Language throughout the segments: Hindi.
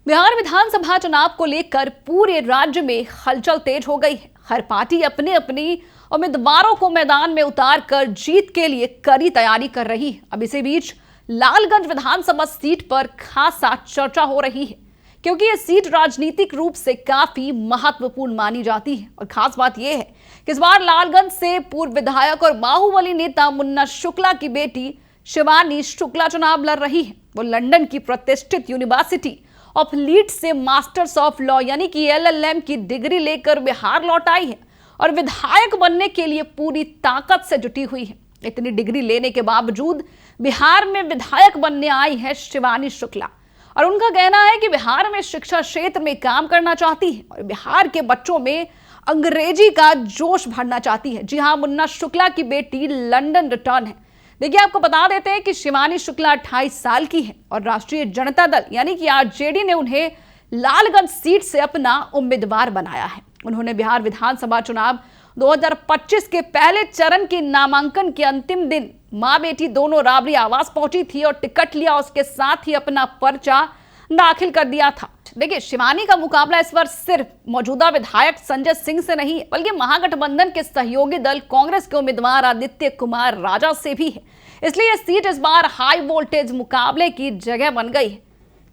बिहार विधानसभा चुनाव को लेकर पूरे राज्य में हलचल तेज हो गई है। हर पार्टी अपने अपनी उम्मीदवारों को मैदान में उतारकर जीत के लिए कड़ी तैयारी कर रही है। अब इसी बीच लालगंज विधानसभा सीट पर खासा चर्चा हो रही है, क्योंकि यह सीट राजनीतिक रूप से काफी महत्वपूर्ण मानी जाती है। और खास बात यह है कि इस बार लालगंज से पूर्व विधायक और बाहुबली नेता मुन्ना शुक्ला की बेटी शिवानी शुक्ला चुनाव लड़ रही है। वो लंदन की प्रतिष्ठित यूनिवर्सिटी ऑफ लीड्स से मास्टर्स ऑफ लॉ यानी कि LLM की डिग्री लेकर बिहार लौट आई है और विधायक बनने के लिए पूरी ताकत से जुटी हुई है। इतनी डिग्री लेने के बावजूद बिहार में विधायक बनने आई है शिवानी शुक्ला, और उनका कहना है कि बिहार में शिक्षा क्षेत्र में काम करना चाहती है और बिहार के बच्चों में अंग्रेजी का जोश भरना चाहती है। जी हाँ, मुन्ना शुक्ला की बेटी लंदन रिटर्न है। देखिए, आपको बता देते हैं कि शिवानी शुक्ला 28 साल की है और राष्ट्रीय जनता दल यानी कि RJD ने उन्हें लालगंज सीट से अपना उम्मीदवार बनाया है। उन्होंने बिहार विधानसभा चुनाव 2025 के पहले चरण के नामांकन के अंतिम दिन मां बेटी दोनों राबड़ी आवास पहुंची थी और टिकट लिया, उसके साथ ही अपना पर्चा दाखिल कर दिया था। देखिए, शिवानी का मुकाबला इस बार सिर्फ मौजूदा विधायक संजय सिंह से नहीं है, बल्कि महागठबंधन के सहयोगी दल कांग्रेस के उम्मीदवार आदित्य कुमार राजा से भी है। इसलिए यह सीट इस बार हाई वोल्टेज मुकाबले की जगह बन गई है।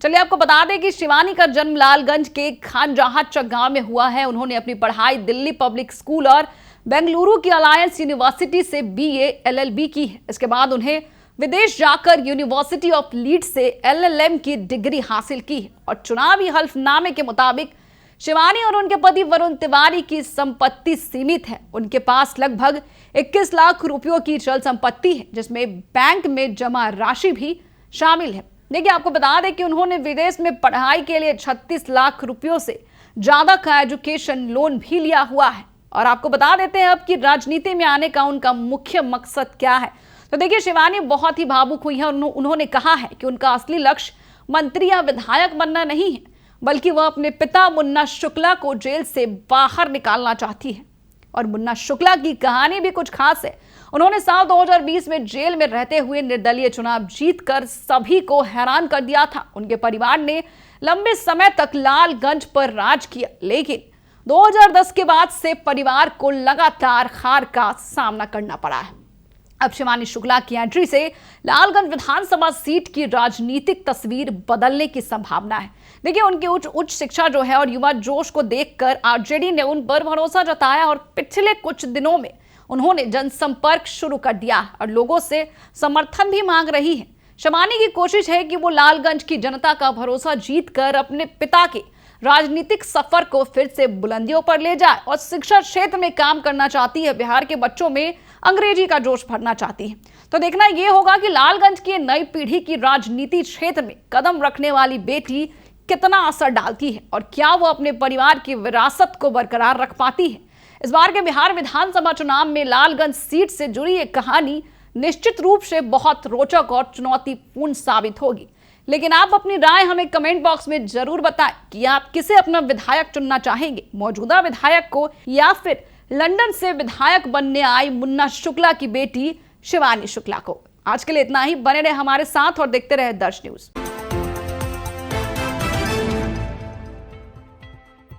चलिए, आपको बता दें कि शिवानी का जन्म लालगंज के खानजहांचक गांव में हुआ है। उन्होंने अपनी पढ़ाई दिल्ली पब्लिक स्कूल और बेंगलुरु की अलायंस यूनिवर्सिटी से BA LLB की है। इसके बाद उन्हें विदेश जाकर यूनिवर्सिटी ऑफ लीड्स से LLM की डिग्री हासिल की है। और चुनावी हल्फनामे के मुताबिक शिवानी और उनके पति वरुण तिवारी की संपत्ति सीमित है। उनके पास लगभग 21 लाख रुपयों की चल संपत्ति है, जिसमें बैंक में जमा राशि भी शामिल है। देखिए, आपको बता दें कि उन्होंने विदेश में पढ़ाई के लिए 36 लाख रुपयों से ज्यादा का एजुकेशन लोन भी लिया हुआ है। और आपको बता देते हैं अब कि राजनीति में आने का उनका मुख्य मकसद क्या है। तो देखिए, शिवानी बहुत ही भावुक हुई है। उन्होंने कहा है कि उनका असली लक्ष्य मंत्री या विधायक बनना नहीं है, बल्कि वह अपने पिता मुन्ना शुक्ला को जेल से बाहर निकालना चाहती है। और मुन्ना शुक्ला की कहानी भी कुछ खास है। उन्होंने साल 2020 में जेल में रहते हुए निर्दलीय चुनाव जीतकर सभी को हैरान कर दिया था। उनके परिवार ने लंबे समय तक लालगंज पर राज किया, लेकिन 2010 के बाद से परिवार को लगातार हार का सामना करना पड़ा है। अब शिवानी शुक्ला की एंट्री से लालगंज विधानसभा सीट की राजनीतिक तस्वीर बदलने की संभावना है। देखिए, उनकी उच्च शिक्षा जो है और युवा जोश को देखकर RJD ने उन पर भरोसा जताया और पिछले कुछ दिनों में उन्होंने जनसंपर्क शुरू कर दिया और लोगों से समर्थन भी मांग रही है। शिवानी की कोशिश है कि वो लालगंज की जनता का भरोसा जीतकर अपने पिता के राजनीतिक सफर को फिर से बुलंदियों पर ले जाए और शिक्षा क्षेत्र में काम करना चाहती है। बिहार के बच्चों में अंग्रेजी का जोश भरना चाहती है। तो देखना यह होगा कि लालगंज की नई पीढ़ी की राजनीति क्षेत्र में कदम रखने वाली बेटी कितना असर डालती है और क्या वो अपने परिवार की विरासत को बरकरार रख पाती है। इस बार के बिहार विधानसभा चुनाव में लालगंज सीट से जुड़ी एक कहानी निश्चित रूप से बहुत रोचक और चुनौतीपूर्ण साबित होगी। लेकिन आप अपनी राय हमें कमेंट बॉक्स में जरूर बताएं कि आप किसे अपना विधायक चुनना चाहेंगे, मौजूदा विधायक को या फिर लंदन से विधायक बनने आई मुन्ना शुक्ला की बेटी शिवानी शुक्ला को। आज के लिए इतना ही। बने रहे हमारे साथ और देखते रहे दर्श न्यूज।